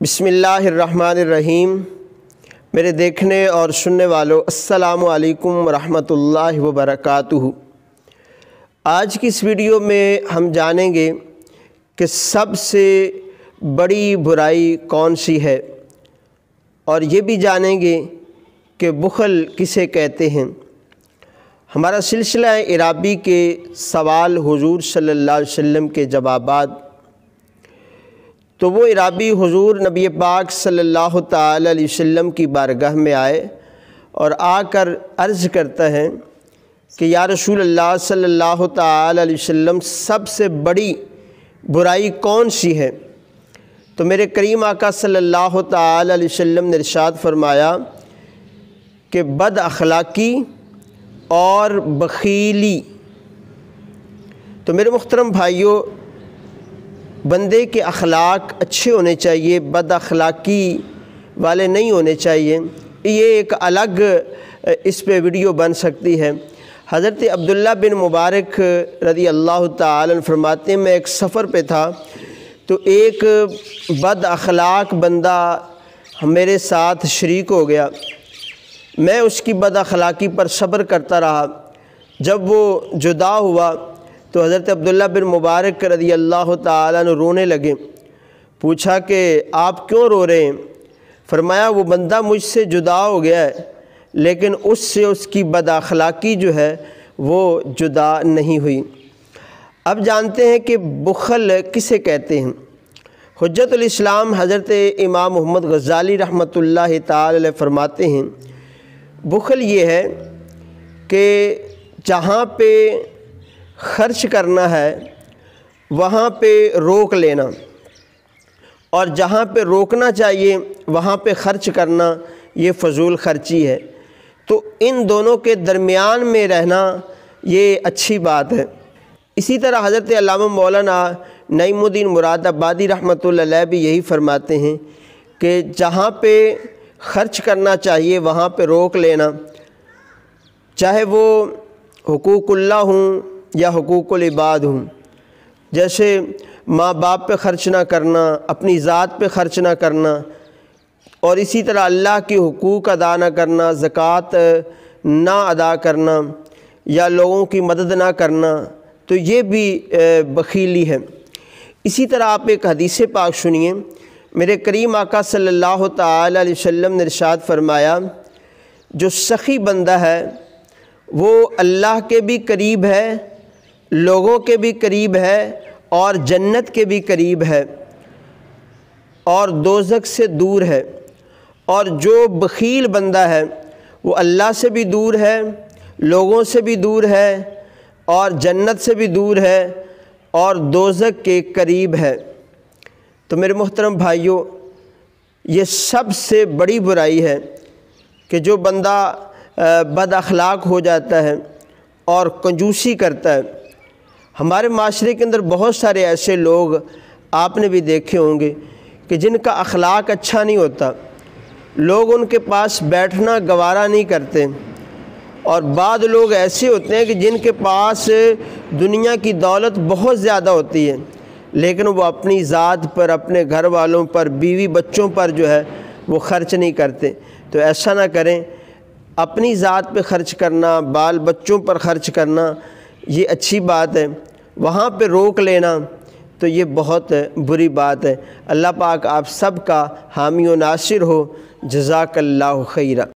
بسم اللہ الرحمن الرحیم۔ میرے دیکھنے اور سننے والوں السلام علیکم ورحمۃ اللہ وبرکاتہ۔ آج کی اس ویڈیو میں ہم جانیں گے کہ سب سے بڑی برائی کون سی ہے، اور یہ بھی جانیں گے کہ بخل کسے کہتے ہیں۔ ہمارا سلسلہ اعرابی کے سوال حضور صلی اللہ علیہ وسلم کے جوابات، تو وہ اعرابی حضور نبی پاک صلی اللہ تعالی علیہ وسلم کی بارگاہ میں آئے اور آ کر عرض کرتا ہے کہ یا رسول اللہ صلی اللہ تعالی علیہ وسلم، سب سے بڑی برائی کون سی ہے؟ تو میرے کریم آقا صلی اللہ تعالی علیہ وسلم نے ارشاد فرمایا کہ بد اخلاقی اور بخیلی۔ تو میرے محترم بھائیوں، بندے کے اخلاق اچھے ہونے چاہیے، بد اخلاقی والے نہیں ہونے چاہیے۔ یہ ایک الگ اس پہ ویڈیو بن سکتی ہے۔ حضرت عبداللہ بن مبارک رضی اللہ تعالی عنہ فرماتے ہیں، میں ایک سفر پہ تھا تو ایک بد اخلاق بندہ میرے ساتھ شریک ہو گیا۔ میں اس کی بد اخلاقی پر صبر کرتا رہا۔ جب وہ جدا ہوا تو حضرت عبداللہ بن مبارک رضی اللہ تعالیٰ عنہ رونے لگے۔ پوچھا کہ آپ کیوں رو رہے ہیں؟ فرمایا وہ بندہ مجھ سے جدا ہو گیا ہے، لیکن اس سے اس کی بد اخلاقی جو ہے وہ جدا نہیں ہوئی۔ اب جانتے ہیں کہ بخل کسے کہتے ہیں۔ حجت الاسلام حضرت امام محمد غزالی رحمۃ اللہ تعالی علیہ فرماتے ہیں، بخل یہ ہے کہ جہاں پہ خرچ کرنا ہے وہاں پہ روک لینا، اور جہاں پہ روکنا چاہیے وہاں پہ خرچ کرنا، یہ فضول خرچی ہے۔ تو ان دونوں کے درمیان میں رہنا یہ اچھی بات ہے۔ اسی طرح حضرت علامہ مولانا نعیم الدین مراد آبادی رحمۃ اللہ علیہ بھی یہی فرماتے ہیں کہ جہاں پہ خرچ کرنا چاہیے وہاں پہ روک لینا، چاہے وہ حقوق اللہ ہوں یا حقوق العباد ہوں۔ جیسے ماں باپ پہ خرچ نہ کرنا، اپنی ذات پہ خرچ نہ کرنا، اور اسی طرح اللہ کے حقوق ادا نہ کرنا، زکوٰۃ نہ ادا کرنا یا لوگوں کی مدد نہ کرنا، تو یہ بھی بخیلی ہے۔ اسی طرح آپ ایک حدیث پاک سنیے۔ میرے کریم آقا صلی اللہ تعالی علیہ وسلم نے ارشاد فرمایا، جو سخی بندہ ہے وہ اللہ کے بھی قریب ہے، لوگوں کے بھی قریب ہے، اور جنت کے بھی قریب ہے، اور دوزخ سے دور ہے۔ اور جو بخیل بندہ ہے وہ اللہ سے بھی دور ہے، لوگوں سے بھی دور ہے، اور جنت سے بھی دور ہے، اور دوزخ کے قریب ہے۔ تو میرے محترم بھائیوں، یہ سب سے بڑی برائی ہے کہ جو بندہ بد اخلاق ہو جاتا ہے اور کنجوسی کرتا ہے۔ ہمارے معاشرے کے اندر بہت سارے ایسے لوگ آپ نے بھی دیکھے ہوں گے کہ جن کا اخلاق اچھا نہیں ہوتا، لوگ ان کے پاس بیٹھنا گوارا نہیں کرتے، اور بعض لوگ ایسے ہوتے ہیں کہ جن کے پاس دنیا کی دولت بہت زیادہ ہوتی ہے، لیکن وہ اپنی ذات پر، اپنے گھر والوں پر، بیوی بچوں پر جو ہے وہ خرچ نہیں کرتے۔ تو ایسا نہ کریں۔ اپنی ذات پہ خرچ کرنا، بال بچوں پر خرچ کرنا، یہ اچھی بات ہے۔ وہاں پہ روک لینا تو یہ بہت بری بات ہے۔ اللہ پاک آپ سب کا حامی و ناصر ہو۔ جزاک اللہ خیرہ۔